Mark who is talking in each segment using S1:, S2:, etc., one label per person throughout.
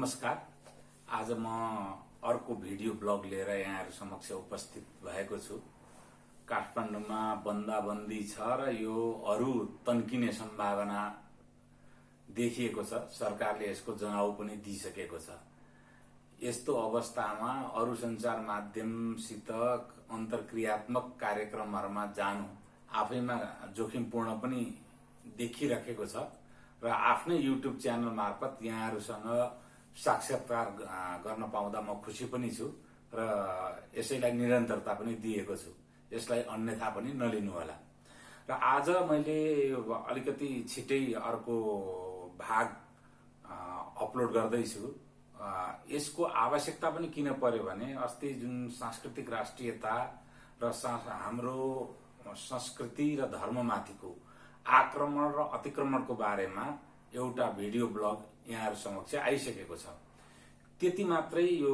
S1: नमस्कार। आज म अर्को भिडियो ब्लग लिएर यहाँहरु समक्ष उपस्थित भएको छु। काठमाडौँमा बन्दाबन्दी छ र यो अरु तन्किने सम्भावना देखिएको छ। सरकारले यसको जनाउ पनि दिइसकेको छ। यस्तो अवस्थामा अरु सञ्चार माध्यमसित अन्तर्क्रियात्मक कार्यक्रमहरुमा जानु आफैमा जोखिमपूर्ण पनि देखिरहेको छ र आफ्नै युट्युब च्यानल मार्फत यहाँहरुसँग साक्षात्कार गर्न पाउँदा म खुशी पनि छु र यसैलाई निरन्तरता पनि दिएको छु। यसलाई अन्यथा पनि नलिनु होला। र आज मैले अलिकति छिटै अर्को भाग अपलोड गर्दै छु। यसको आवश्यकता पनि किन पर्यो भने अस्ति जुन सांस्कृतिक राष्ट्रियता र हाम्रो संस्कृति र धर्ममाथिको आक्रमण र अतिक्रमणको बारेमा एउटा भिडियो ब्लग यहाँहरु समक्ष आइसकेको छ। त्यति मात्रै यो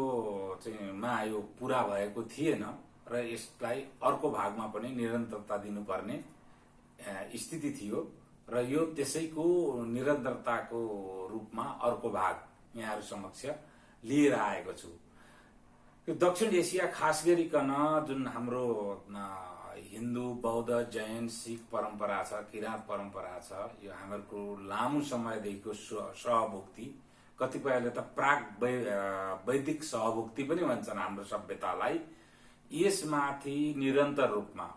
S1: पूरा भएको थिएन र यसलाई अर्को भागमा पनि निरन्तरता दिनुपर्ने स्थिति थियो र यो त्यसैको निरन्तरताको रूपमा अर्को भाग यहाँहरु समक्ष लिएर आएको छु। यो दक्षिण एसिया खास गरिकन जुन हाम्रो हिन्दू, बौद्ध, जैन, सिख परम्परा छ, किराँत परम्परा छ, यो हामीहरूको लामो समयदेखिको सहभुक्ति, कतिपयले त प्राग वैदिक सहभुक्ति पनि भन्छन् हाम्रो सभ्यतालाई। यसमाथि निरन्तर रूपमा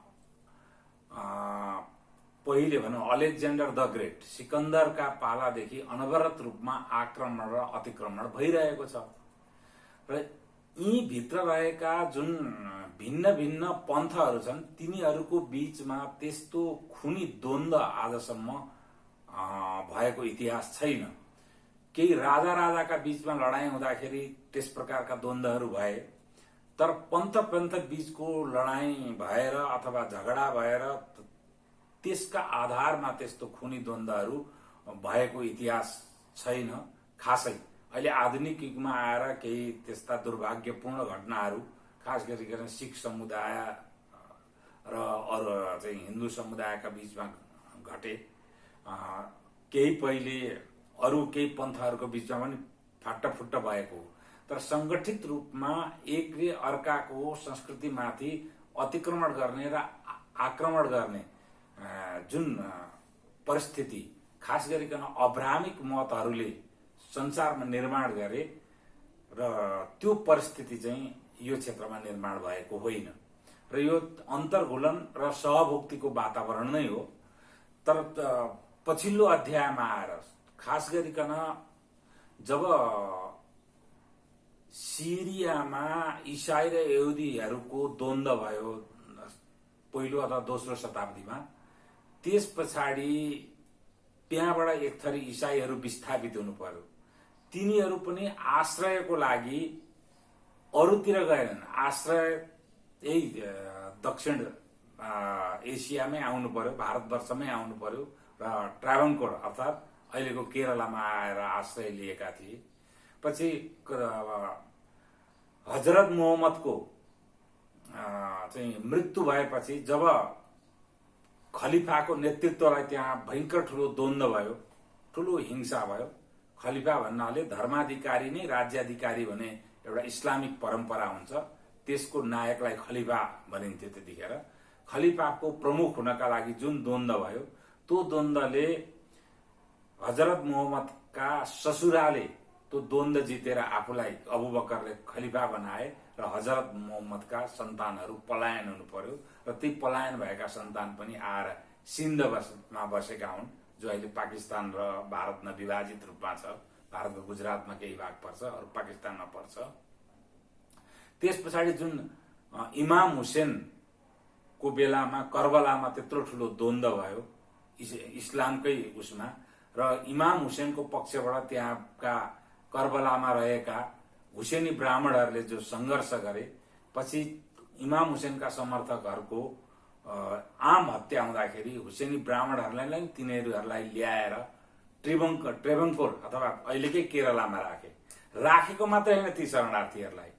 S1: पहिले भनौं अलेक्जेन्डर द ग्रेट, सिकन्दरका पालादेखि अनवरत रूपमा आक्रमण र अतिक्रमण भइरहेको छ र यी भित्र रहेका जुन भिन्न भिन्न पन्थहरू छन् तिनीहरूको बीचमा त्यस्तो खुनी द्वन्द्व आजसम्म भएको इतिहास छैन। केही राजाका बीचमा लडाईं हुँदाखेरि त्यस प्रकारका द्वन्द्वहरू भए, तर पन्थ बीचको लडाईं भएर अथवा झगडा भएर त्यसका आधारमा त्यस्तो खुनी द्वन्द्वहरू भएको इतिहास छैन खासै। अहिले आधुनिक युगमा आएर केही त्यस्ता दुर्भाग्यपूर्ण घटनाहरू खास गरिकन सिख समुदाय र अरु चाहिँ हिन्दू समुदायका बीचमा घटे। केही पहिले अरु केही पन्थहरूको बीचमा पनि फाटाफुट्टा भएको, तर संगठित रूपमा एकले अर्काको संस्कृतिमाथि अतिक्रमण गर्ने र आक्रमण गर्ने जुन परिस्थिति खास गरिकन अब्राह्मिक मतहरूले संसारमा निर्माण गरे र त्यो परिस्थिति चाहिँ यो क्षेत्रमा निर्माण भएको होइन र यो अन्तर्घुलन र सहभुक्तिको वातावरण नै हो। तर पछिल्लो अध्यायमा आएर खास गरिकन जब सिरियामा इसाई र यहुदीहरूको द्वन्द्व भयो पहिलो अथवा दोस्रो शताब्दीमा, त्यस पछाडि त्यहाँबाट एक थरी इसाईहरू विस्थापित हुनु पर्यो। तिनीहरू पनि आश्रयको लागि अरूतिर गएनन्, आश्रय यही दक्षिण एसियामै आउनु पर्यो, भारतवर्षमै आउनु पर्यो र ट्राभनकोर अर्थात अहिलेको केरलामा आएर आश्रय लिएका थिए। पछि हजरत मोहम्मदको चाहिँ मृत्यु भएपछि जब खलिफाको नेतृत्वलाई त्यहाँ भयंकर ठूलो द्वन्द्व भयो, ठूलो हिंसा भयो। खलिफा भन्नाले धर्माधिकारी नै राज्याधिकारी भने एउटा इस्लामिक परम्परा हुन्छ, त्यसको नायकलाई खलिफा भनिन्थ्यो। त्यतिखेर खलिफाको प्रमुख हुनका लागि जुन द्वन्द्व भयो, त्यो द्वन्द्वले हजरत मोहम्मदका ससुराले त्यो द्वन्द्व जितेर आफूलाई अबू बकरले खलिफा बनाए र हजरत मोहम्मदका सन्तानहरू पलायन हुनु पर्यो र ती पलायन भएका सन्तान पनि आएर सिन्धमा बसेका हुन्, जो अहिले पाकिस्तान र भारतमा विभाजित रूपमा छ। भारतको गुजरातमा केही भाग पर्छ, अरु पाकिस्तानमा पर्छ। त्यस पछाडि जुन इमाम हुसैनको बेलामा करबलामा त्यत्रो ठूलो द्वन्द्व भयो इस्लामकै उसमा, र इमाम हुसैनको पक्षबाट त्यहाँका करबलामा रहेका हुसैनी ब्राह्मणहरूले जो संघर्ष गरे, पछि इमाम हुसैनका समर्थकहरूको आम हत्या हुँदाखेरि हुसैनी ब्राह्मणहरूलाई तिनीहरूलाई ल्याएर ट्रेभनकोर अथवा अहिलेकै केरलामा राखेको मात्रै होइन, ती शरणार्थीहरूलाई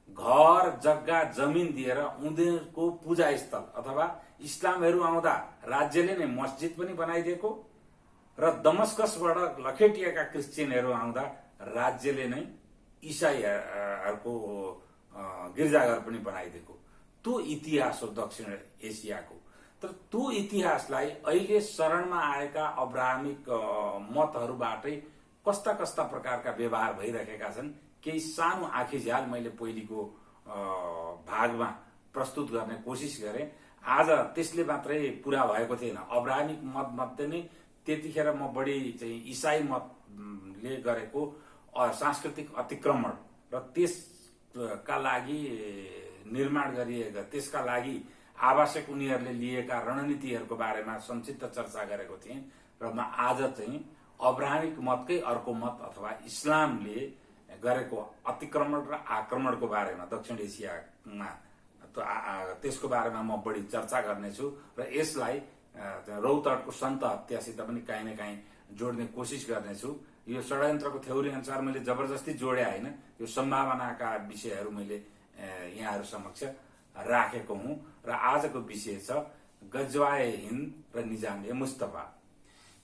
S1: घर जग्गा जमिन दिएर उनीहरूको पूजा स्थल अथवा इस्लामहरू आउँदा राज्यले नै मस्जिद पनि बनाइदिएको र दमस्कसबाट लखेटिएका क्रिश्चियनहरू आउँदा राज्यले नै इसाईहरूको गिर्जाघर पनि बनाइदिएको त्यो इतिहास हो दक्षिण एसियाको। तर त्यो इतिहासलाई अहिले शरणमा आएका अब्राहमिक मतहरूबाटै कस्ता कस्ता प्रकारका व्यवहार भइरहेका छन्, केही सानो आँखी झ्याल मैले पहिलेको भागमा प्रस्तुत गर्ने कोसिस गरेँ। आज त्यसले मात्रै पूरा भएको थिएन। अब्राहमिक मत मध्ये नै त्यतिखेर म बढी चाहिँ इसाई मतले गरेको सांस्कृतिक अतिक्रमण र त्यसका लागि निर्माण गरिएका, त्यसका लागि आवश्यक उनीहरूले लिएका रणनीतिहरूको बारेमा संक्षिप्त चर्चा गरेको थिएँ। र म आज चाहिँ अब्राहमिक मतकै अर्को मत अथवा इस्लामले गरेको अतिक्रमण र आक्रमणको बारेमा दक्षिण एसियामा त्यसको बारेमा म बढी चर्चा गर्नेछु र यसलाई रौतहटको सन्त हत्यासित पनि काहीँ न काहीँ जोड्ने कोसिस गर्नेछु। यो षड्यन्त्रको थ्योरी अनुसार मैले जबरजस्ती जोडे होइन, यो सम्भावनाका विषयहरू मैले यहाँहरू समक्ष राखेको हुँ। र आजको विषय छ गजवाए हिन्द र निजाम ए मुस्तफा।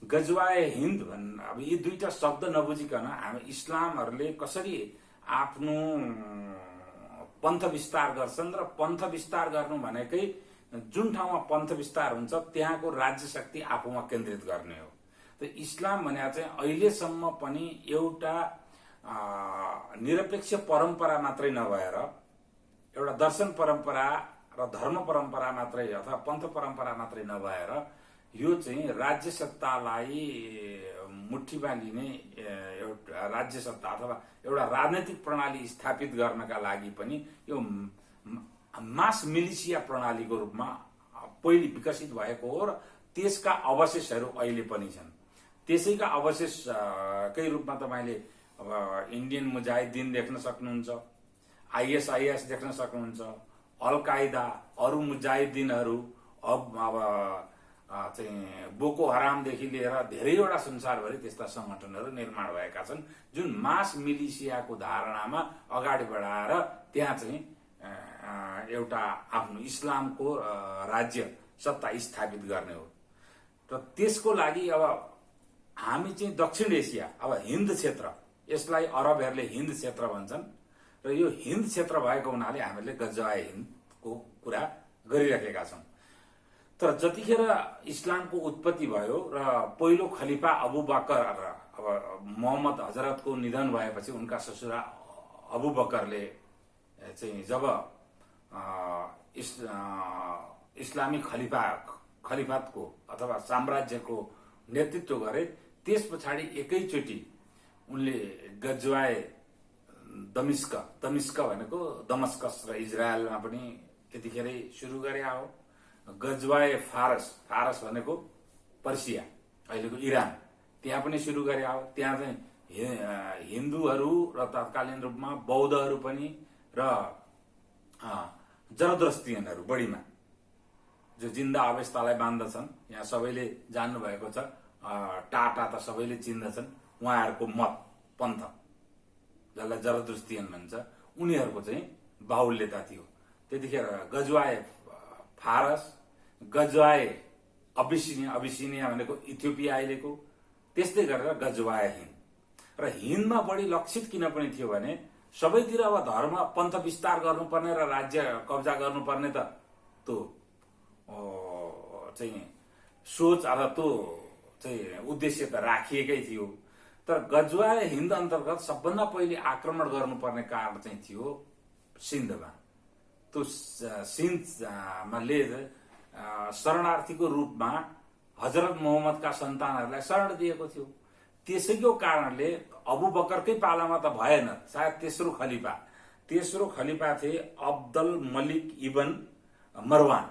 S1: गजवाए हिन्द अब यी दुईटा शब्द नबुझिकन हामी इस्लामहरूले कसरी आफ्नो पन्थ विस्तार गर्छन् र पन्थ विस्तार गर्नु भनेकै जुन ठाउँमा पन्थ विस्तार हुन्छ त्यहाँको राज्य शक्ति आफूमा केन्द्रित गर्ने हो। त इस्लाम भने चाहिँ अहिलेसम्म पनि एउटा निरपेक्ष परम्परा मात्रै नभएर एउटा दर्शन परम्परा र धर्म परम्परा मात्रै अथवा पन्थ परम्परा मात्रै नभएर यो चाहिँ राज्य सत्तालाई मुठीमा लिने एउटा राज्य सत्ता अथवा एउटा राजनैतिक प्रणाली स्थापित गर्नका लागि पनि यो मास मिलिसिया प्रणालीको रूपमा पहिले विकसित भएको हो र त्यसका अवशेषहरू अहिले पनि छन्। त्यसैका अवशेषकै रूपमा तपाईँले अब इन्डियन मुजाहिद्दिन देख्न सक्नुहुन्छ, आइएसआइएस देख्न सक्नुहुन्छ, अल कायदा, अरू मुजाहिद्दिनहरू, अब चाहिँ बोको हरामदेखि लिएर धेरैवटा संसारभरि त्यस्ता संगठनहरू निर्माण भएका छन् जुन मास मिलिसियाको धारणामा अगाडि बढाएर त्यहाँ चाहिँ एउटा आफ्नो इस्लामको राज्य सत्ता स्थापित गर्ने हो। र त्यसको लागि अब हामी चाहिँ दक्षिण एसिया, अब हिन्द क्षेत्र, यसलाई अरबहरूले हिन्द क्षेत्र भन्छन् र यो हिन्द क्षेत्र भएको हुनाले हामीले गजवाए हिन्दको कुरा गरिरहेका छौँ। तर जतिखेर इस्लामको उत्पत्ति भयो र पहिलो खलिफा अबु बकर अब मोहम्मद हजरतको निधन भएपछि उनका ससुरा अबु बकरले चाहिँ जब इस्लामी खलिफातको अथवा साम्राज्यको नेतृत्व गरे, त्यस पछाडि एकैचोटि उनले गजवाए दमिस्क भनेको दमस्कस र इजरायलमा पनि त्यतिखेरै सुरु गरे हो। गजवाए फारस भनेको पर्सिया, अहिलेको इरान, त्यहाँ पनि सुरु गरे हो। त्यहाँ चाहिँ हिन्दूहरू र तत्कालीन रूपमा बौद्धहरू पनि र जरदस्तियनहरू बढीमा जो जिन्दा अवस्थालाई बाँध्दछन्। यहाँ सबैले जान्नु भएको छ, टाटा त सबैले चिन्दछन्, उहाँहरूको मत पन्थ जसलाई जरदस्तियन भन्छ, उनीहरूको चाहिँ बाहुल्यता थियो। त्यतिखेर गजवाए फारस, गजवाए अबिसिनिया भनेको इथियोपिया अहिलेको, त्यस्तै गरेर गजवाए हिन्द। र हिन्दमा बढी लक्षित किन पनि थियो भने सबैतिर अब धर्म पन्थ विस्तार गर्नुपर्ने र राज्य कब्जा गर्नुपर्ने त त्यो चाहिँ सोच अथवा त्यो चाहिँ उद्देश्य त राखिएकै थियो। तर गजवाए हिन्द अन्तर्गत सबभन्दा पहिले आक्रमण गर्नुपर्ने कारण चाहिँ थियो सिन्धमा। त्यो सिन्धमा शरणार्थीको रूपमा हजरत मोहम्मदका सन्तानहरूलाई शरण दिएको थियो। त्यसैको कारणले अबु बकरकै पालामा त भएन, सायद तेस्रो खलिफा थिए अब्दुल मलिक इबन मरवान।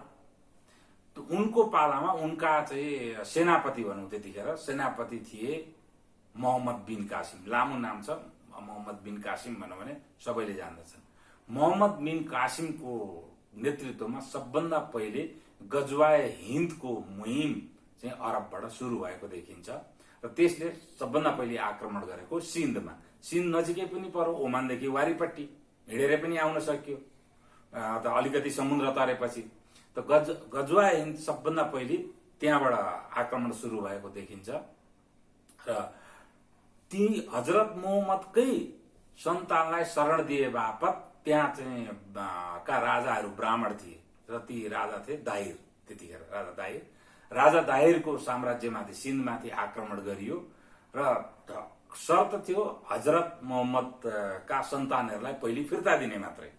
S1: उनको पालामा उनका चाहिँ सेनापति भनौँ, त्यतिखेर सेनापति थिए मोहम्मद बिन कासिम। लामो नाम छ, मोहम्मद बिन कासिम भनौँ भने सबैले जान्दछन्। मोहम्मद बिन कासिमको नेतृत्वमा सबभन्दा पहिले गजवाए हिन्दको मुहिम चाहिँ अरबबाट सुरु भएको देखिन्छ र त्यसले सबभन्दा पहिले आक्रमण गरेको सिन्धमा। सिन्ध नजिकै पनि पर्यो, ओमानदेखि वारिपट्टि हिँडेर पनि आउन सक्यो त अलिकति समुद्र तरेपछि। त गजवाए हिन्द सबभन्दा पहिले त्यहाँबाट आक्रमण सुरु भएको देखिन्छ र ती हजरत मोहम्मदकै सन्तानलाई शरण दिए बापत त्यहाँ चाहिँ का राजाहरू ब्राह्मण थिए र ती राजा थिए दाहिर। त्यतिखेर राजा दाहिरको साम्राज्यमाथि सिन्धमाथि आक्रमण गरियो र शर्त थियो हजरत मोहम्मदका सन्तानहरूलाई पहिले फिर्ता दिने मात्रै।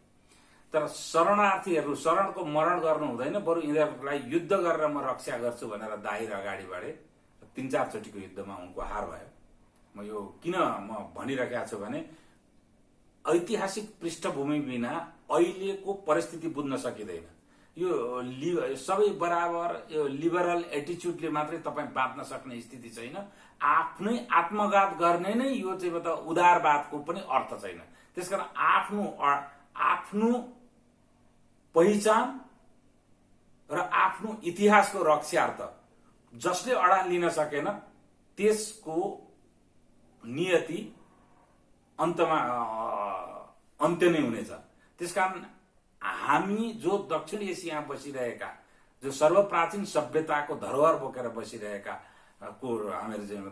S1: तर शरणार्थीहरू शरणको मरण गर्नु हुँदैन, बरु यिनीहरूलाई युद्ध गरेर म रक्षा गर्छु भनेर दाहिर अगाडि बढे। 3-4 चोटिको युद्धमा उनको हार भयो। म यो किन भनिरहेको छु भने ऐतिहासिक पृष्ठभूमि बिना अहिलेको परिस्थिति बुझ्न सकिँदैन। यो सबै बराबर यो लिबरल एटिच्युडले मात्रै तपाईँ बाँच्न सक्ने स्थिति छैन। आफ्नै आत्मघात गर्ने नै यो चाहिँ उदारवादको पनि अर्थ छैन। त्यसकारण आफ्नो पहिचान र आफ्नो इतिहासको रक्षार्थ जसले अडा लिन सकेन त्यसको नियति अन्त्य नै हुनेछ। त्यसकारण हामी जो दक्षिण एसिया बसिरहेका, जो सर्वप्राचीन सभ्यताको धरोहर बोकेर बसिरहेका हामीहरू चाहिँ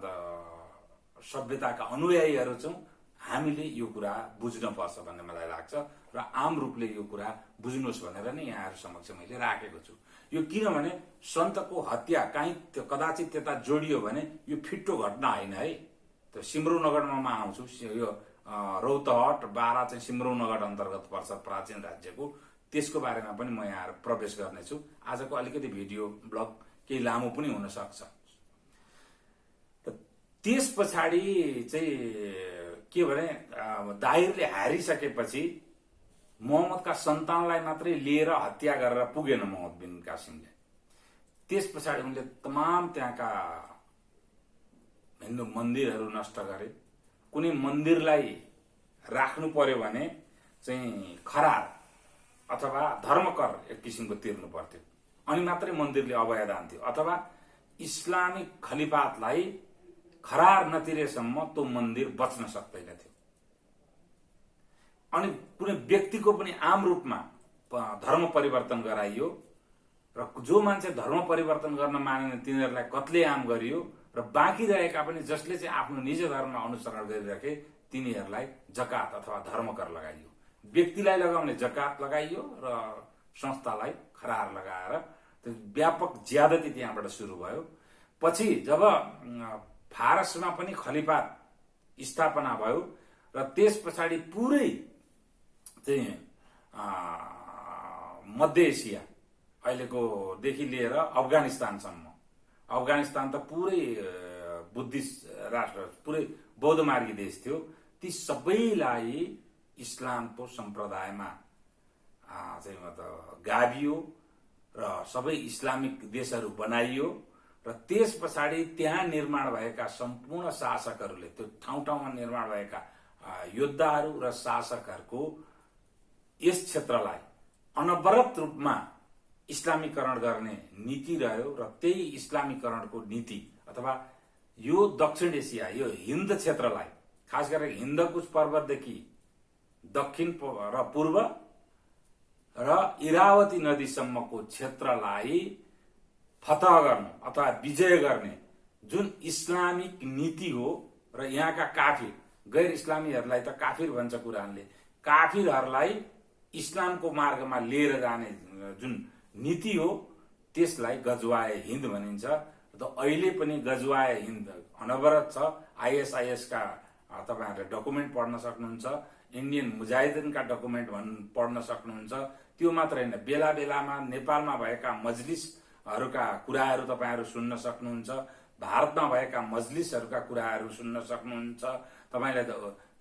S1: सभ्यताका अनुयायीहरू छौँ। हामीले यो कुरा बुझ्न पर्छ भन्ने मलाई लाग्छ र आम रूपले यो कुरा बुझ्नुहोस् भनेर नै यहाँहरू समक्ष मैले राखेको छु। यो किनभने सन्तको हत्या कदाचित त्यता जोडियो भने यो फिट्टो घटना होइन है। त सिम्रौनगढमा म आउँछु। यो रौतहट बारा चाहिँ सिम्रौनगढ अन्तर्गत पर्छ प्राचीन राज्यको। त्यसको बारेमा पनि म यहाँ प्रवेश गर्नेछु। आजको अलिकति भिडियो ब्लग केही लामो पनि हुन सक्छ। त्यस पछाडि चाहिँ के भने दाहिरले हारिसकेपछि मोहम्मदका सन्तानलाई मात्रै लिएर हत्या गरेर पुगेन मोहम्मद बिन कासिमले। त्यस पछाडि उनले तमाम त्यहाँका हिन्दू मन्दिरहरू नष्ट गरे। कुनै मन्दिरलाई राख्नु पर्यो भने चाहिँ खरार अथवा धर्मकर एक किसिमको तिर्नु पर्थ्यो, अनि मात्रै मन्दिरले अभयदान थियो। अथवा इस्लामिक खलिफातलाई खरार नतिरेसम्म त्यो मन्दिर बच्न सक्दैन थियो। अनि कुनै व्यक्तिको पनि आम रूपमा धर्म परिवर्तन गराइयो र जो मान्छे धर्म परिवर्तन गर्न मानेन तिनीहरूलाई कत्लेआम गरियो र बाँकी रहेका पनि जसले चाहिँ आफ्नो निज धर्म अनुसरण गरिराखे तिनीहरूलाई जकात अथवा धर्मकर लगाइयो। व्यक्तिलाई लगाउने जकात लगाइयो र संस्थालाई खरार लगाएर व्यापक ज्यादती त्यहाँबाट सुरु भयो। पछि जब फारसमा पनि खलिफात स्थापना भयो र त्यस पछाडि पुरै चाहिँ मध्य एसिया अहिलेको देखि लिएर अफगानिस्तानसम्म, अफगानिस्तान त पुरै बुद्धिस्ट राष्ट्र, पुरै बौद्ध मार्गी देश थियो। ती सबैलाई इस्लामको सम्प्रदायमा चाहिँ गाभियो र सबै इस्लामिक देशहरू बनाइयो र त्यस पछाडि त्यहाँ निर्माण भएका सम्पूर्ण शासकहरूले, त्यो ठाउँ ठाउँमा निर्माण भएका योद्धाहरू र शासकहरूको यस क्षेत्रलाई अनवरत रूपमा इस्लामीकरण गर्ने नीति रह्यो र त्यही इस्लामीकरणको नीति अथवा यो दक्षिण एसिया, यो हिन्द क्षेत्रलाई, खास गरेर हिन्दकुश पर्वतदेखि दक्षिण र पूर्व र इरावती नदीसम्मको क्षेत्रलाई फतह गर्नु अथवा विजय गर्ने जुन इस्लामिक नीति हो र यहाँका काफिर, गैर इस्लामीहरूलाई त काफिर भन्छ कुरानले, काफिरहरूलाई इस्लामको मार्गमा लिएर जाने जुन नीति हो त्यसलाई गजवाए हिन्द भनिन्छ। त अहिले पनि गजवाए हिन्द अनवरत छ। आइएसआइएस का तपाईहरुले डकुमेन्ट पढ्न सक्नुहुन्छ, इन्डियन मुजाहिदिनका डकुमेन्ट पढ्न सक्नुहुन्छ। त्यो मात्र हैन, बेला बेलामा नेपालमा भएका मजलिसहरूका कुराहरू तपाईहरु सुन्न सक्नुहुन्छ, भारतमा भएका मजलिसहरूका कुराहरू सुन्न सक्नुहुन्छ। तपाईले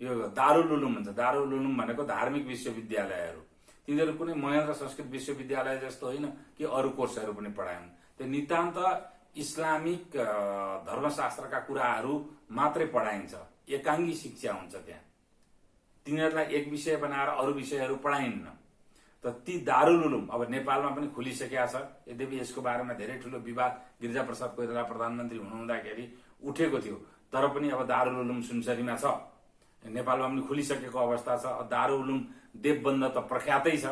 S1: यो दारुल उलुम भन्छ, दारुल उलुम भनेको धार्मिक विश्वविद्यालयहरू। तिनीहरू कुनै महेन्द्र संस्कृत विश्वविद्यालय जस्तो होइन कि अरू कोर्सहरू पनि पढाउन्। त्यो नितान्त इस्लामिक धर्मशास्त्रका कुराहरू मात्रै पढाइन्छ, एकाङ्गी शिक्षा हुन्छ त्यहाँ। तिनीहरूलाई एक विषय बनाएर अरू विषयहरू पढाइन्न। त ती दारुल उलुम अब नेपालमा पनि खुलिसकेका छ। यद्यपि यसको बारेमा धेरै ठूलो विवाद गिरिजाप्रसाद कोइराला प्रधानमन्त्री हुनुहुँदाखेरि उठेको थियो, तर पनि अब दारुल उलुम सुनसरीमा छ, नेपालमा पनि खुलिसकेको अवस्था छ। दारुल उलुम देवबन्द त प्रख्यातै छ,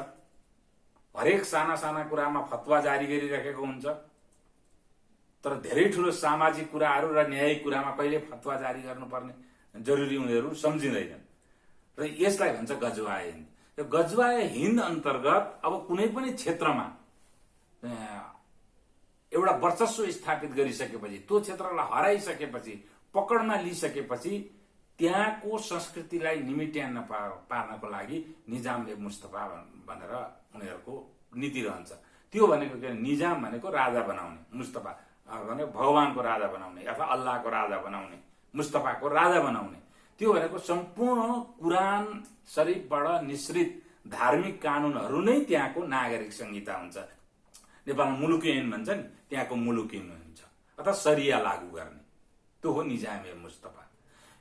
S1: हरेक साना साना कुरामा फतवा जारी गरिरहेको हुन्छ, तर धेरै ठूलो सामाजिक कुराहरू र न्यायिक कुरामा कहिले फतवा जारी गर्नुपर्ने जरुरी उनीहरू सम्झिँदैनन्। र र यसलाई भन्छ गजवाए हिन्द। यो गजवाए हिन्द अन्तर्गत अब कुनै पनि क्षेत्रमा एउटा वर्चस्व स्थापित गरिसकेपछि, त्यो क्षेत्रलाई हराइसकेपछि, पकडमा लिइसकेपछि त्यहाँको संस्कृतिलाई निमिट्यान्न पार्नको लागि निजाम ए मुस्तफा भनेर उनीहरूको नीति रहन्छ। त्यो भनेको के? निजाम भनेको राजा बनाउने, मुस्तफा भने भगवानको राजा बनाउने अथवा अल्लाहको राजा बनाउने, मुस्तफाको राजा बनाउने। त्यो भनेको सम्पूर्ण कुरान शरीफबाट निश्रित धार्मिक कानूनहरू नै त्यहाँको नागरिक संहिता हुन्छ। नेपालमा मुलुक ऐन भन्छ नि, त्यहाँको मुलुक ऐन हुन्छ अथवा शरिया लागू गर्ने, त्यो हो निजाम ए मुस्तफा।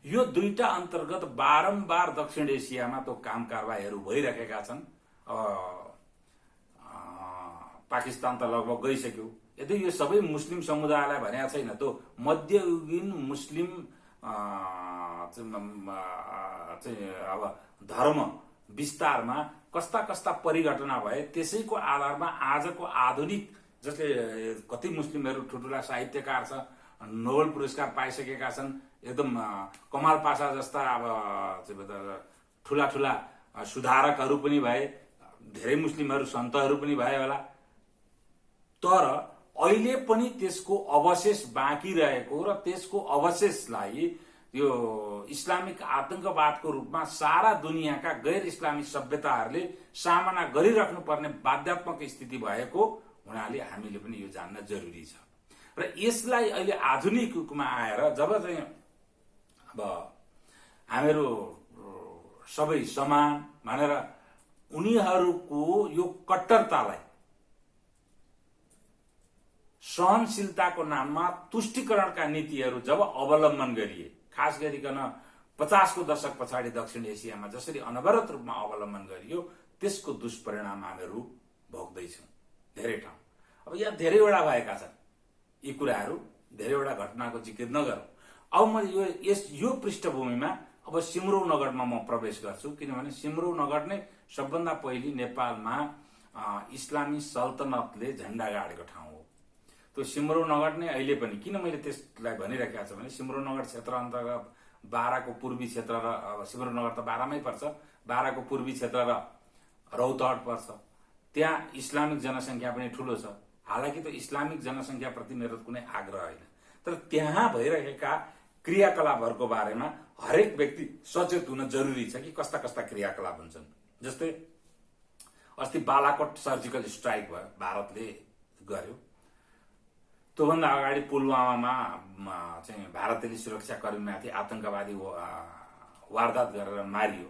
S1: यो दुईटा अन्तर्गत बारम्बार दक्षिण एसियामा त्यो काम कारबाहीहरू भइरहेका छन्। पाकिस्तान त लगभग गइसक्यो। यदि यो सबै मुस्लिम समुदायलाई भनेको छैन, त्यो मध्ययुगीन मुस्लिम अब धर्म विस्तारमा कस्ता कस्ता परिघटना भए त्यसैको आधारमा आजको आधुनिक, जसले कति मुस्लिमहरू ठुल्ठुला साहित्यकार छ, नोबेल पुरस्कार पाइसकेका छन्, एकदम कमाल पासा जस्ता अब ठुला ठुला सुधारकहरू पनि भए, धेरै मुस्लिमहरू सन्तहरू पनि भए होला, तर अहिले पनि त्यसको अवशेष बाँकी रहेको र त्यसको अवशेषलाई यो इस्लामिक आतंकवादको रूपमा सारा दुनियाँका गैर इस्लामिक सभ्यताहरूले सामना गरिराख्नु पर्ने बाध्यात्मक स्थिति भएको हुनाले हामीले पनि यो जान्न जरुरी छ। र यसलाई अहिले आधुनिक युगमा आएर जब चाहिँ अब हामीहरू सबै समान भनेर उनीहरूको यो कट्टरतालाई सहनशीलताको नाममा तुष्टिकरणका नीतिहरू जब अवलम्बन गरिए, खास गरिकन 50 को दशक पछाडि दक्षिण एसियामा जसरी अनवरत रूपमा अवलम्बन गरियो, त्यसको दुष्परिणाम हामीहरू भोग्दैछौँ धेरै ठाउँ। अब यहाँ धेरैवटा भएका छन् यी कुराहरू, धेरैवटा घटनाको जिकिर नगरौँ। अब म यो पृष्ठभूमिमा अब सिमरौ नगरमा म प्रवेश गर्छु, किनभने सिमरौ नगर नै सबभन्दा पहिले नेपालमा इस्लामी सल्तनतले झण्डा गाडेको ठाउँ हो। त्यो सिमरौ नगर नै अहिले पनि, किन मैले त्यसलाई भनिरहेको छु भने सिमरौ नगर क्षेत्र अन्तर्गत बाराको पूर्वी क्षेत्र र सिमरौ नगर त बारामै पर्छ, बाराको पूर्वी क्षेत्र र रौतहट पर्छ। त्यहाँ इस्लामिक जनसङ्ख्या पनि ठुलो छ। हालाकि त्यो इस्लामिक जनसङ्ख्याप्रति मेरो कुनै आग्रह होइन, तर त्यहाँ भइरहेका क्रियाकलापहरूको बारेमा हरेक व्यक्ति सचेत हुन जरुरी छ कि कस्ता कस्ता क्रियाकलाप हुन्छन्। जस्तै अस्ति बालाकोट सर्जिकल स्ट्राइक भयो, भारतले गर्यो। त्योभन्दा अगाडि पुलवामामा चाहिँ भारतीय सुरक्षाकर्मीमाथि आतंकवादी वारदात गरेर मारियो।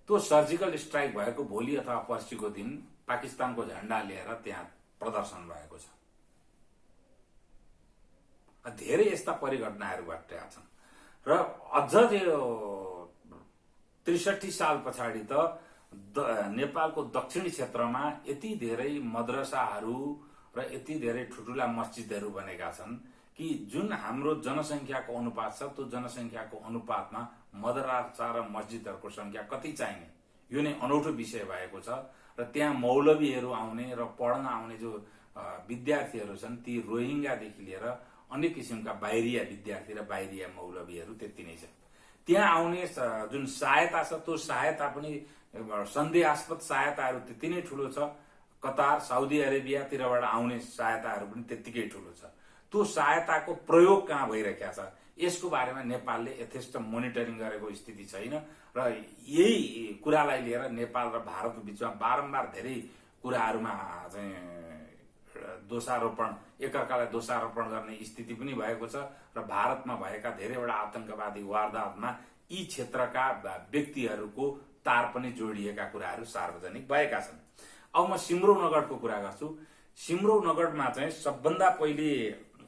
S1: त्यो सर्जिकल स्ट्राइक भएको भोलि अथवा पर्सिको दिन पाकिस्तानको झण्डा लिएर त्यहाँ प्रदर्शन भएको छ। धेरै यस्ता परिघटनाहरू घटेका छन् र अझ त्यो 63 साल पछाडि त नेपालको दक्षिणी क्षेत्रमा यति धेरै मद्रसाहरू र यति धेरै ठुल्ठुला मस्जिदहरू बनेका छन् कि जुन हाम्रो जनसङ्ख्याको अनुपात छ, त्यो जनसङ्ख्याको अनुपातमा मदरसा र मस्जिदहरूको संख्या कति चाहिने, यो नै अनौठो विषय भएको छ। र त्यहाँ मौलवीहरू आउने र पढ्न आउने जो विद्यार्थीहरू छन्, ती रोहिङ्गादेखि लिएर अनेक किसिमका बाहिरिया विद्यार्थी र बाहिरिया मौलवीहरू त्यति नै छ। त्यहाँ आउने जुन सहायता छ, त्यो सहायता पनि सन्देहास्पद सहायताहरू त्यति नै ठुलो छ। कतार, साउदी अरेबियातिरबाट आउने सहायताहरू पनि त्यत्तिकै ठुलो छ। त्यो सहायताको प्रयोग कहाँ भइरहेका छ, यसको बारेमा नेपालले यथेष्ट मोनिटरिङ गरेको स्थिति छैन। र यही कुरालाई लिएर नेपाल र भारतको बीचमा बारम्बार धेरै कुराहरूमा चाहिँ दोषारोपण, एकअर्कालाई दोषारोपण गर्ने स्थिति पनि भएको छ। र भारतमा भएका धेरैवटा आतंकवादी वारदातमा यी क्षेत्रका व्यक्तिहरूको तार पनि जोडिएका कुराहरू सार्वजनिक भएका छन्। अब म सिमरौ नगरको कुरा गर्छु। सिमरौ नगरमा चाहिँ सबभन्दा पहिले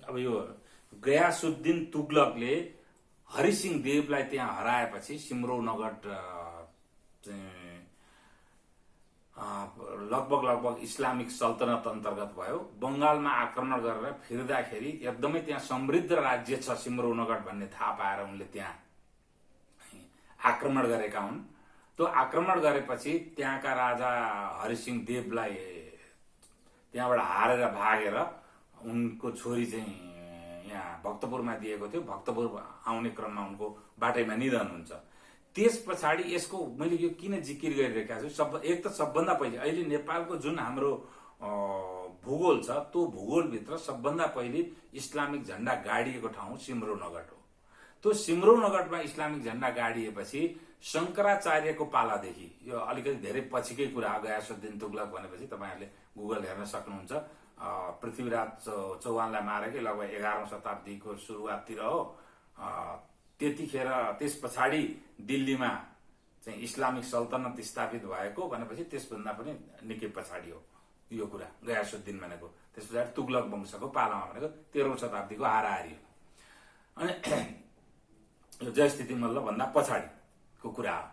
S1: अब यो गयासुद्दिन तुगलकले हरिसिंह देवलाई त्यहाँ हराएपछि सिमरौ नगर लगभग इस्लामिक सल्तनत अन्तर्गत भयो। बंगालमा आक्रमण गरेर फिर्दाखेरि एकदमै त्यहाँ समृद्ध राज्य छ सिमरौ नगर भन्ने थाहा पाएर उनले त्यहाँ आक्रमण गरेका हुन्। त्यो आक्रमण गरेपछि त्यहाँका राजा हरिसिंह देवलाई त्यहाँबाट हारेर भागेर उनको छोरी चाहिँ यहाँ भक्तपुरमा दिएको थियो। भक्तपुर आउने क्रममा उनको बाटैमा निधन हुन्छ। त्यस पछाडि यसको मैले यो किन जिकिर गरिरहेका छु, एक त सबभन्दा पहिले अहिले नेपालको जुन हाम्रो भूगोल छ त्यो भूगोलभित्र सबभन्दा पहिले इस्लामिक झण्डा गाडिएको ठाउँ सिम्रौनगढ हो। त्यो सिम्रौनगढमा इस्लामिक झण्डा गाडिएपछि शङ्कराचार्यको पालादेखि, यो अलिकति धेरै पछिकै कुरा, गयासुद्दिन तुगलक भनेपछि तपाईँहरूले गुगल हेर्न सक्नुहुन्छ, पृथ्वीराज चौहानलाई मारेकै लगभग 11औं शताब्दीको सुरुवाततिर हो। त्यतिखेर त्यस पछाडि दिल्लीमा चाहिँ इस्लामिक सल्तनत स्थापित भएको भनेपछि त्यसभन्दा पनि निकै पछाडि हो यो कुरा, गयासुद्दिन भनेको। त्यस पछाडि तुगलक वंशको पालामा भनेको 13औं शताब्दीको हाराहारी हो। अनि यो जयस्थिति मल्ल भन्दा पछाडिको कुरा हो।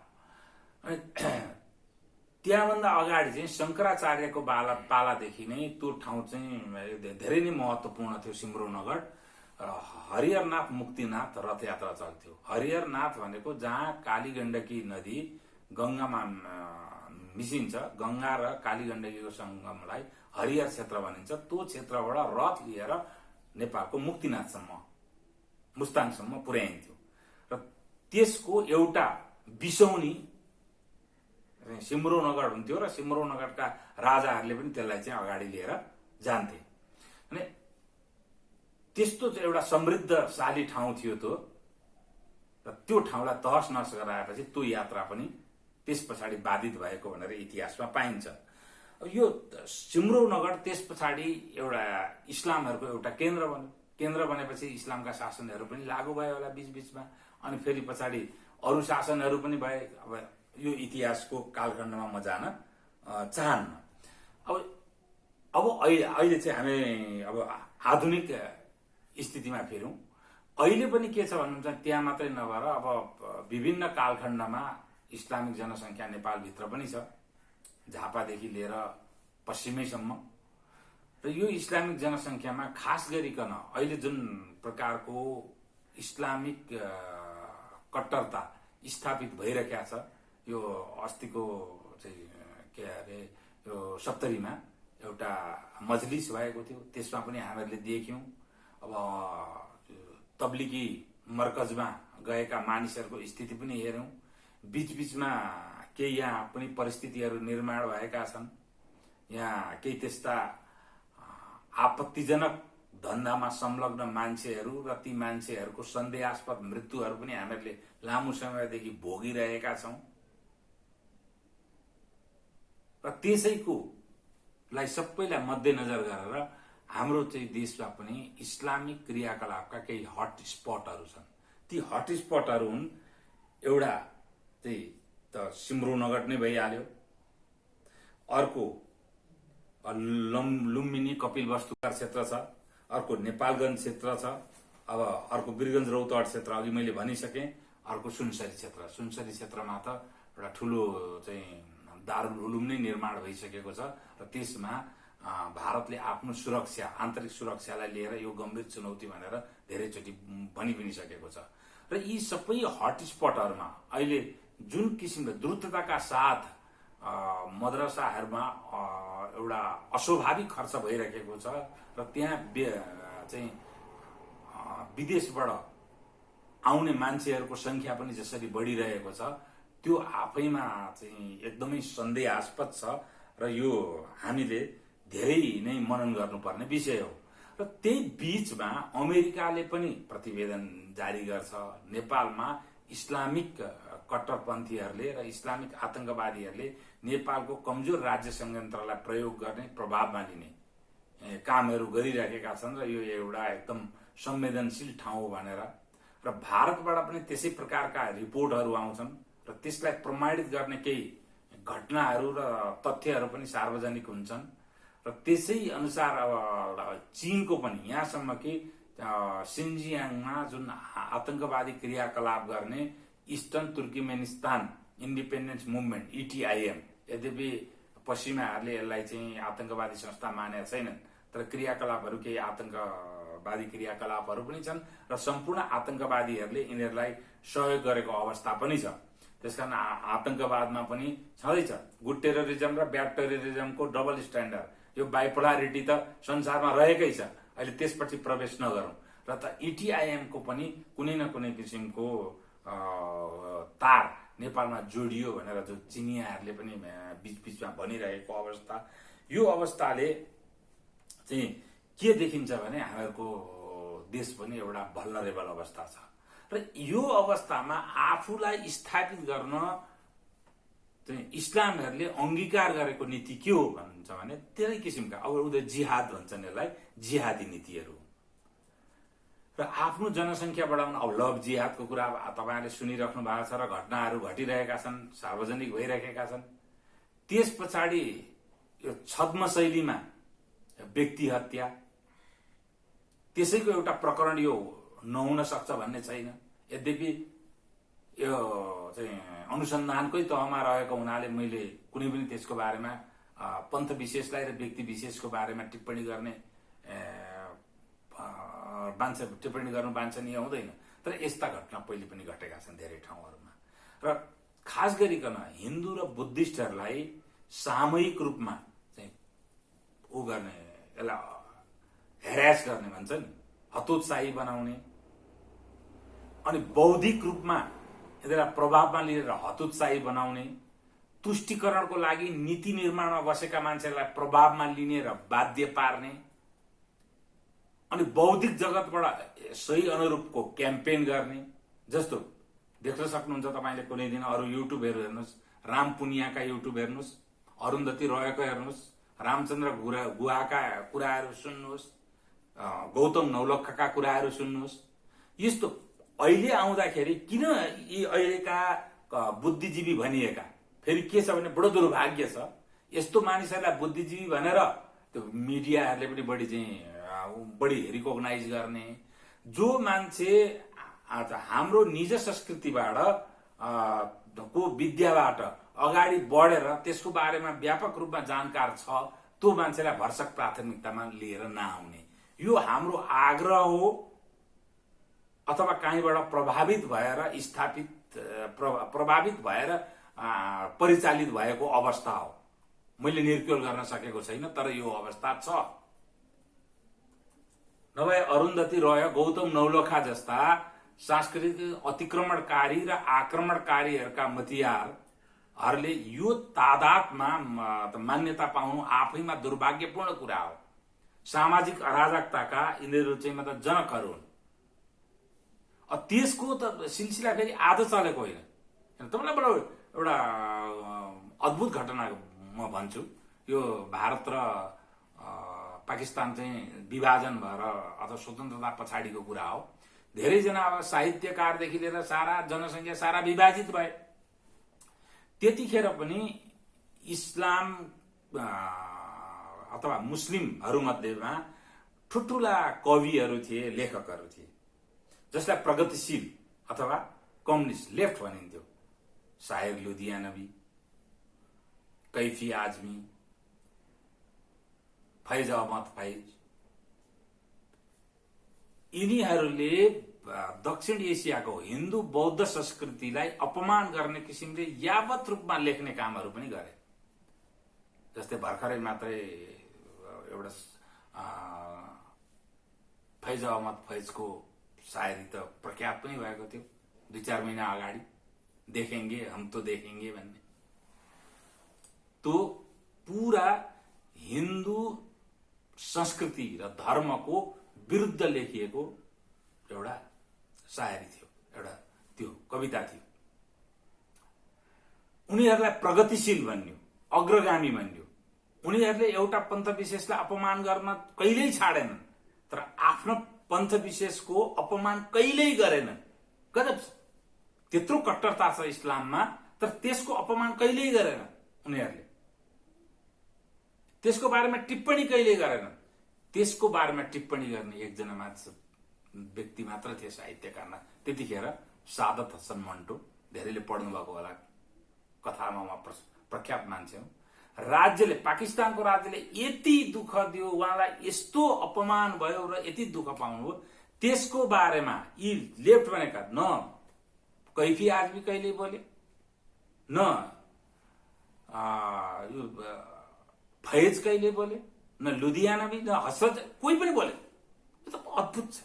S1: अनि त्यहाँभन्दा अगाडि चाहिँ शङ्कराचार्यको पालादेखि नै त्यो ठाउँ चाहिँ धेरै नै महत्त्वपूर्ण थियो सिम्रौनगढ। हरिहरनाथ मुक्तिनाथ रथयात्रा चल्थ्यो। हरिहरनाथ भनेको जहाँ कालीगण्डकी नदी गङ्गामा मिसिन्छ, गङ्गा र कालीगण्डकीको सङ्गमलाई हरिहर क्षेत्र भनिन्छ। त्यो क्षेत्रबाट रथ लिएर नेपालको मुक्तिनाथसम्म, मुस्ताङसम्म पुर्याइन्थ्यो र त्यसको एउटा बिसौनी सिम्रौनगढ हुन्थ्यो र सिम्रौनगढका राजाहरूले पनि त्यसलाई चाहिँ अगाडि लिएर जान्थे। अनि त्यस्तो एउटा समृद्धशाली ठाउँ थियो त्यो, र त्यो ठाउँलाई तहस नहस गराएपछि त्यो यात्रा पनि त्यस पछाडि बाधित भएको भनेर इतिहासमा पाइन्छ। यो सिम्रौनगढ त्यस पछाडि एउटा इस्लामहरूको एउटा केन्द्र बन्यो। केन्द्र बनेपछि इस्लामका शासनहरू पनि लागू भयो होला बीचबीचमा, अनि फेरि पछाडि अरू शासनहरू पनि भए। अब यो इतिहासको कालखण्डमा म जान चाहन्न। अब अहिले चाहिँ हामी अब आधुनिक स्थितिमा फेरौँ। अहिले पनि के छ भन्नुहुन्छ, त्यहाँ मात्रै नभएर अब विभिन्न कालखण्डमा इस्लामिक जनसङ्ख्या नेपालभित्र पनि छ, झापादेखि लिएर पश्चिमैसम्म। र यो इस्लामिक जनसङ्ख्यामा खास गरिकन अहिले जुन प्रकारको इस्लामिक कट्टरता स्थापित भइरहेका छ, यो अस्तिको चाहिँ के अरे यो 70मा एउटा मजलिस भएको थियो, त्यसमा पनि हामीहरूले देख्यौँ। अब तब्लिगी मर्कजमा गएका मानिसहरूको स्थिति पनि हेऱ्यौँ। बीचबीचमा केही यहाँ पनि परिस्थितिहरू निर्माण भएका छन्। यहाँ केही त्यस्ता आपत्तिजनक धन्दामा संलग्न मान्छेहरू र ती मान्छेहरूको सन्देहास्पद मृत्युहरू पनि हामीहरूले लामो समयदेखि भोगिरहेका छौँ। र त्यसैको लाई सबैलाई मध्यनजर गरेर हाम्रो चाहिँ देशमा पनि इस्लामिक क्रियाकलापका केही हट स्पटहरू छन्। ती हट स्पटहरू हुन्, एउटा चाहिँ त सिम्रौनगढ नै भइहाल्यो, अर्को लुम्बिनी कपिलवस्तुका क्षेत्र छ, अर्को नेपालगञ्ज क्षेत्र छ, अब अर्को वीरगञ्ज रौतहट क्षेत्र अघि मैले भनिसकेँ, अर्को सुनसरी क्षेत्र। सुनसरी क्षेत्रमा त एउटा ठुलो चाहिँ दारुल उलुम नै निर्माण भइसकेको छ र त्यसमा भारतले आफ्नो सुरक्षा, आन्तरिक सुरक्षालाई लिएर यो गम्भीर चुनौती भनेर धेरैचोटि भनि पनि सकेको छ। र यी सबै हट स्पटहरूमा अहिले जुन किसिमले द्रुतताका साथ मद्रसाहरूमा एउटा अस्वाभाविक खर्च भइरहेको छ र त्यहाँ चाहिँ विदेशबाट आउने मान्छेहरूको संख्या पनि जसरी बढिरहेको छ, त्यो आफैमा चाहिँ एकदमै सन्देहास्पद छ र यो हामीले धेरै नै मनन गर्नुपर्ने विषय हो। र त्यही बीचमा अमेरिकाले पनि प्रतिवेदन जारी गर्छ, नेपालमा इस्लामिक कट्टरपन्थीहरूले र इस्लामिक आतंकवादीहरूले नेपालको कमजोर राज्य संयन्त्रलाई प्रयोग गर्ने, प्रभावमा लिने कामहरू गरिरहेका छन् र यो एउटा एकदम संवेदनशील ठाउँ भनेर। र भारतबाट पनि त्यसै प्रकारका रिपोर्टहरू आउँछन् र त्यसलाई प्रमाणित गर्ने केही घटनाहरू र तथ्यहरू पनि सार्वजनिक हुन्छन्। र त्यसै अनुसार अब चीनको पनि यहाँसम्म कि सिन्जियाङमा जुन आतंकवादी क्रियाकलाप गर्ने eastern Turkmenistan independence movement ETIM, यद्यपि पश्चिमाहरूले यसलाई चाहिँ आतंकवादी संस्था मानेका छैनन्, तर क्रियाकलापहरू केही आतंकवादी क्रियाकलापहरू पनि छन् र सम्पूर्ण आतंकवादीहरूले यिनीहरूलाई सहयोग गरेको अवस्था पनि छ। त्यसकारण आतंकवादमा पनि छँदैछ गुड टेररिजम र ब्याड टेररिजमको डबल स्ट्यान्डर्ड, यो बाइपोलारिटी त संसारमा रहेकै छ। अहिले त्यसपछि प्रवेश नगरौँ। र त ETIM को पनि कुनै न कुनै किसिमको तार नेपालमा जोडियो भनेर जो चिनियाहरूले पनि बीचमा भनिरहेको अवस्था, यो अवस्थाले चाहिँ के देखिन्छ भने हामीहरूको देश पनि एउटा भल्नरेबल अवस्था छ र यो अवस्थामा आफूलाई स्थापित गर्न चाहिँ इस्लामहरूले अंगीकार गरेको नीति के हो भन्छ भने धेरै किसिमका अब उनीहरू जिहाद भन्छन्, यसलाई जिहादी नीतिहरू र आफ्नो जनसंख्या बढाउन। अब लभ जिहादको कुरा तपाईहरुले सुनिराख्नु भएको छ र घटनाहरू घटिरहेका छन्, सार्वजनिक भइरहेका छन्। त्यस पछाडि यो छद्म शैलीमा व्यक्ति हत्या, त्यसैको एउटा प्रकरण यो नहुन सक्छ भन्ने छैन। यद्यपि यो चाहिँ अनुसन्धानकै तहमा रहेको हुनाले मैले कुनै पनि त्यसको बारेमा पन्थ विशेषलाई र व्यक्ति विशेषको बारेमा टिप्पणी गर्ने टिप्पणी गर्नु वाञ्छनीय हुँदैन। तर यस्ता घटना पहिले पनि घटेका छन् धेरै ठाउँहरूमा र खास गरिकन हिन्दू र बुद्धिस्टहरूलाई सामूहिक रूपमा चाहिँ गर्ने, यसलाई हेरास गर्ने भन्छ नि, हतोत्साही बनाउने अनि बौद्धिक रूपमा यिनीहरूलाई प्रभावमा लिएर हतोत्साही बनाउने, तुष्टिकरणको लागि नीति निर्माणमा बसेका मान्छेलाई प्रभावमा लिने र बाध्य पार्ने अनि बौद्धिक जगतबाट सही अनुरूपको क्याम्पेन गर्ने। जस्तो देख्न सक्नुहुन्छ तपाईले कुनै दिन अरू युट्युब हेर्नुहोस्, राम पुनियाका युट्युब हेर्नुहोस्, अरुन्धती रोयको हेर्नुहोस्, रामचन्द्र गुहाका कुराहरू सुन्नुहोस्, गौतम नौलखाका कुराहरू सुन्नुहोस्। यस्तो अहिले आउँदाखेरि किन यी अहिलेका बुद्धिजीवी भनिएका, फेरि के छ भने बडो दुर्भाग्य छ, यस्तो मानिसहरूलाई बुद्धिजीवी भनेर त्यो मिडियाहरूले पनि बढी रिकग्नाइज गर्ने, जो मान्छे हाम्रो निज संस्कृतिबाट को विद्याबाट अगाडि बढेर त्यसको बारेमा व्यापक रूपमा जानकार छ, त्यो मान्छेलाई भरसक प्राथमिकतामा लिएर नआउने। यो हाम्रो आग्रह हो अथवा कहीँबाट प्रभावित भएर परिचालित भएको अवस्था हो। मैले निर्क्योल गर्न सकेको छैन, तर यो अवस्था छ। नभए अरुन्धती रोय, गौतम नौलखा जस्ता सांस्कृतिक अतिक्रमणकारी र आक्रमणकारीहरूका मतियारहरूले यो तादादमा मान्यता पाउनु आफैमा दुर्भाग्यपूर्ण कुरा हो। सामाजिक अराजकताका यिनीहरू चाहिँ मतलब जनकहरू हुन्। त्यसको त सिलसिला फेरि आज चलेको होइन। तपाईँलाई बडो एउटा अद्भुत घटना म भन्छु। यो भारत र पाकिस्तान चाहिँ विभाजन भएर अथवा स्वतन्त्रता पछाडिको कुरा हो। धेरैजना अब साहित्यकारदेखि लिएर सारा जनसंख्या सारा विभाजित भए। त्यतिखेर पनि इस्लाम अथवा मुस्लिमहरूमध्येमा ठुल्ठुला कविहरू थिए, लेखकहरू थिए, जसलाई प्रगतिशील अथवा कम्युनिस्ट लेफ्ट भनिन्थ्यो। शायर लुधियानवी, कैफी आजमी, फैज अहमद फैज, यिनीहरूले दक्षिण एसियाको हिन्दू बौद्ध संस्कृतिलाई अपमान गर्ने किसिमले यावत रूपमा लेख्ने कामहरू पनि गरे। जस्तै भर्खरै मात्रै एउटा फैज अहमद फैजको शायरी त प्रख्यात पनि भएको थियो 2-4 महिना अगाडि, देखेंगे हम तो देखेंगे भन्ने। तो पूरा हिन्दू संस्कृति र धर्मको विरुद्ध लेखिएको एउटा शायरी थियो, एउटा त्यो कविता थियो। उनीहरूलाई प्रगतिशील भन्यो, अग्रगामी भन्यो। उनीहरूले एउटा पन्थ विशेषलाई अपमान गर्न कहिल्यै छाडेनन्, तर आफ्नो पन्थ विशेषको अपमान कहिल्यै गरेनन्। गजब, त्यत्रो कट्टरता छ इस्लाममा, तर त्यसको अपमान कहिल्यै गरेन उनीहरूले। त्यसको बारेमा टिप्पणी कहिल्यै गरेनन्। त्यसको बारेमा टिप्पणी गर्ने एकजना मात्र व्यक्ति मात्र थिए साहित्यकारमा त्यतिखेर, सादत हसन मन्टो। धेरैले पढ्नु भएको होला, कथामा म प्रख्यात मान्छे हुँ। राज्यले, पाकिस्तानको राज्यले यति दुःख दियो, उहाँलाई यस्तो अपमान भयो र यति दुःख पाउनुभयो, त्यसको बारेमा यी लेफ्ट भनेका न कैफी आजमी कहिले बोले, न फैज कहिले बोले, न लुधियानवी, न हसरत, कोही पनि बोले। यो त अद्भुत छ।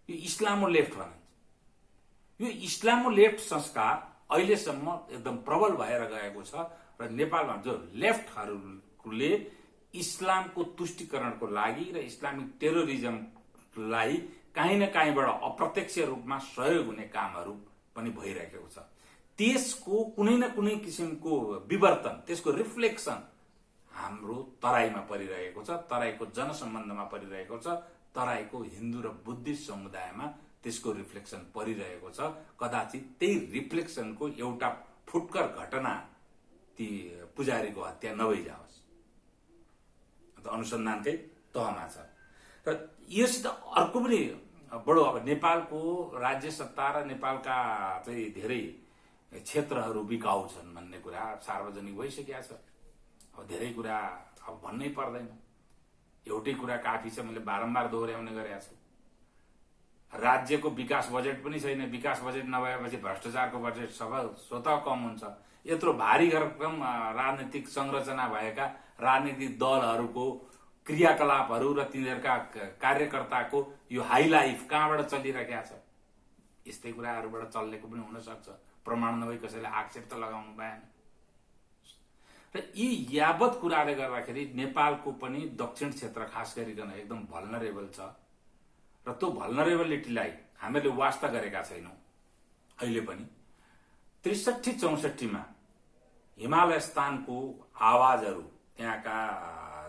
S1: यो इस्लाम लेफ्ट भनिन्छ। यो इस्लामो लेफ्ट संस्कार अहिलेसम्म एकदम प्रबल भएर गएको छ र नेपालमा जो लेफ्टहरूले इस्लामको तुष्टिकरणको लागि र इस्लामिक टेरोरिजमलाई काहीँ न काहीँबाट अप्रत्यक्ष रूपमा सहयोग हुने कामहरू पनि भइरहेको छ। त्यसको कुनै न कुनै किसिमको विवर्तन, त्यसको रिफ्लेक्सन हाम्रो तराईमा परिरहेको छ, तराईको जनसम्बन्धमा परिरहेको छ, तराईको हिन्दू र बुद्धिस्ट समुदायमा त्यसको रिफ्लेक्सन परिरहेको छ। कदाचित त्यही रिफ्लेक्सनको एउटा फुटकर घटना ती पुजारीको हत्या नभइजाओस्, अनुसन्धानकै तहमा छ। र योसित अर्को पनि बडो अब नेपालको राज्य सत्ता र नेपालका चाहिँ धेरै क्षेत्रहरू बिकाउ छन् भन्ने कुरा सार्वजनिक भइसकेका छ। अब धेरै कुरा अब भन्नै पर्दैन, एउटै कुरा काफी छ। मैले बारम्बार दोहोर्याउने गरेका छु, राज्यको विकास बजेट पनि छैन। विकास बजेट नभएपछि भ्रष्टाचारको बजेट स्वतः कम हुन्छ। यत्रो भारी रकम राजनीतिक संरचना भएका राजनीतिक दलहरूको क्रियाकलापहरू र तिनीहरूका कार्यकर्ताको यो हाई लाइफ कहाँबाट चलिरहेका छ? यस्तै कुराहरूबाट चल्नेको पनि हुन सक्छ। प्रमाण नभई कसैले आक्षेप त लगाउनु भएन। र यी यावत कुराले गर्दाखेरि नेपालको पनि दक्षिण क्षेत्र खास गरिकन एकदम भल्नरेबल छ र त्यो भल्नरेबिलिटीलाई हामीले वास्ता गरेका छैनौं। अहिले पनि 63-64 मा हिमालय स्थानको आवाजहरू त्यहाँका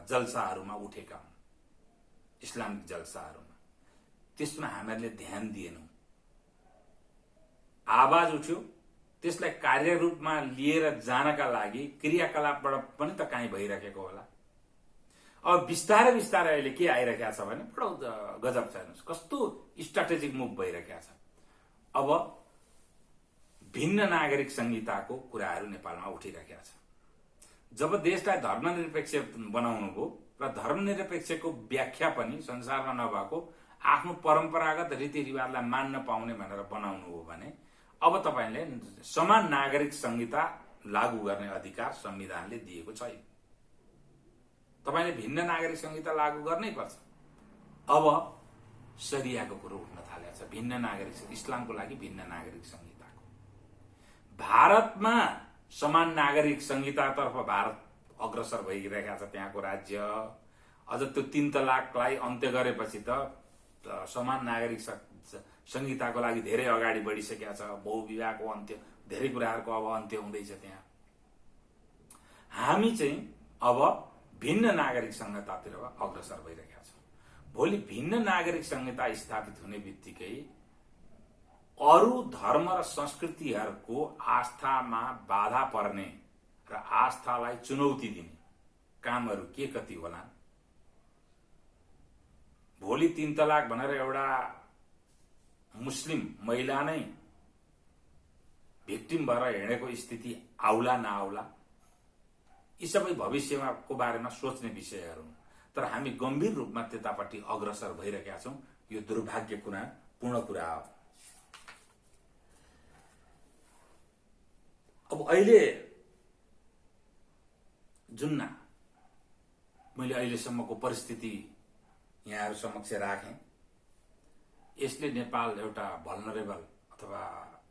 S1: जलसाहरूमा उठेका हुन्, इस्लामिक जलसाहरूमा। त्यसमा हामीहरूले ध्यान दिएनौं। आवाज उठ्यो, त्यसलाई कार्यरूपमा लिएर जानका लागि क्रियाकलापबाट पनि त काहीँ भइरहेको होला। अब बिस्तारै बिस्तारै अहिले के आइरहेको छ भने बडो गजब छ, हेर्नुहोस् कस्तो स्ट्राटेजिक मुभ भइरहेको छ। अब भिन्न नागरिक संहिताको कुराहरू नेपालमा उठिरहेको छ। जब देशलाई धर्मनिरपेक्ष बनाउनु भयो र धर्मनिरपेक्षको व्याख्या पनि संसारमा नभएको आफ्नो परम्परागत रीतिरिवाजलाई मान्न पाउने भनेर बनाउनु हो भने अब तपाईले समान नागरिक संहिता लागू गर्ने अधिकार संविधानले दिएको छैन। तपाईले भिन्न नागरिक संहिता लागू गर्नै पर्छ। अब शरियाको कुरो उठ्न थालेको छ, भिन्न नागरिक इस्लामको लागि भिन्न नागरिक संहिताको। भारतमा समान नागरिक संहितातर्फ भारत अग्रसर भइरहेका छ। त्यहाँको राज्य अझ त्यो 3 तलाकलाई अन्त्य गरेपछि त समान नागरिक संहिताको लागि धेरै अगाडि बढिसकेका छ। बहुविवाहको अन्त्य, धेरै कुराहरूको अब अन्त्य हुँदैछ त्यहाँ। हामी चाहिँ अब भिन्न नागरिक संहितातिर अग्रसर भइरहेका छौं। भोलि भिन्न नागरिक संहिता स्थापित हुने बित्तिकै अरू धर्म र संस्कृतिहरूको आस्थामा बाधा पर्ने र आस्थालाई चुनौती दिने कामहरू के कति होला। भोलि 3 तलाक भनेर एउटा मुस्लिम महिला नै भिक्टिम भएर हिँडेको स्थिति आउला नआउला, यी सबै भविष्यमा को बारेमा सोच्ने विषयहरू हुन्। तर हामी गम्भीर रूपमा त्यतापट्टि अग्रसर भइरहेका छौं। यो दुर्भाग्यपूर्ण कुरा हो। अब अहिले जुन मैले अहिलेसम्मको परिस्थिति यहाँहरु समक्ष राखेँ, यसले नेपाल एउटा भल्नरेबल अथवा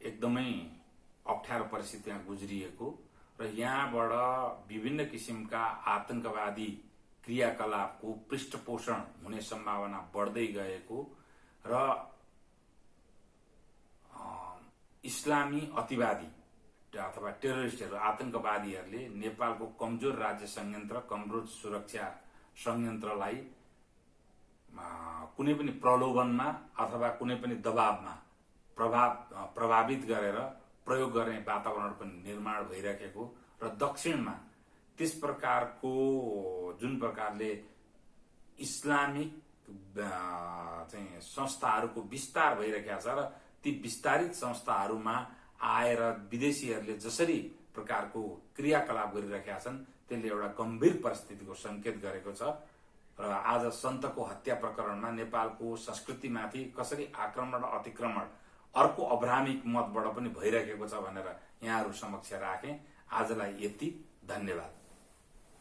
S1: एकदमै अप्ठ्यारो परिस्थितिमा गुज्रिएको र यहाँबाट विभिन्न किसिमका आतंकवादी क्रियाकलापको पृष्ठपोषण हुने सम्भावना बढ्दै गएको र इस्लामी अतिवादी अथवा टेरोरिस्टहरू आतंकवादीहरूले नेपालको कमजोर राज्य संयन्त्र, कमजोर सुरक्षा संयन्त्रलाई कुनै पनि प्रलोभनमा अथवा कुनै पनि दबावमा प्रभावित गरेर प्रयोग गर्ने वातावरण पनि निर्माण भइरहेको र दक्षिणमा त्यस प्रकारको जुन प्रकारले इस्लामिक चाहिँ संस्थाहरूको विस्तार भइरहेको छ र ती विस्तारित संस्थाहरूमा आएर विदेशीहरूले जसरी प्रकारको क्रियाकलाप गरिरहेका छन्, त्यसले एउटा गम्भीर परिस्थितिको संकेत गरेको छ। र आज सन्तको हत्या प्रकरणमा नेपालको संस्कृतिमाथि कसरी आक्रमण र अतिक्रमण अर्को अब्राह्मिक मतबाट पनि भइरहेको छ भनेर यहाँहरु समक्ष राखे। आजलाई यति, धन्यवाद।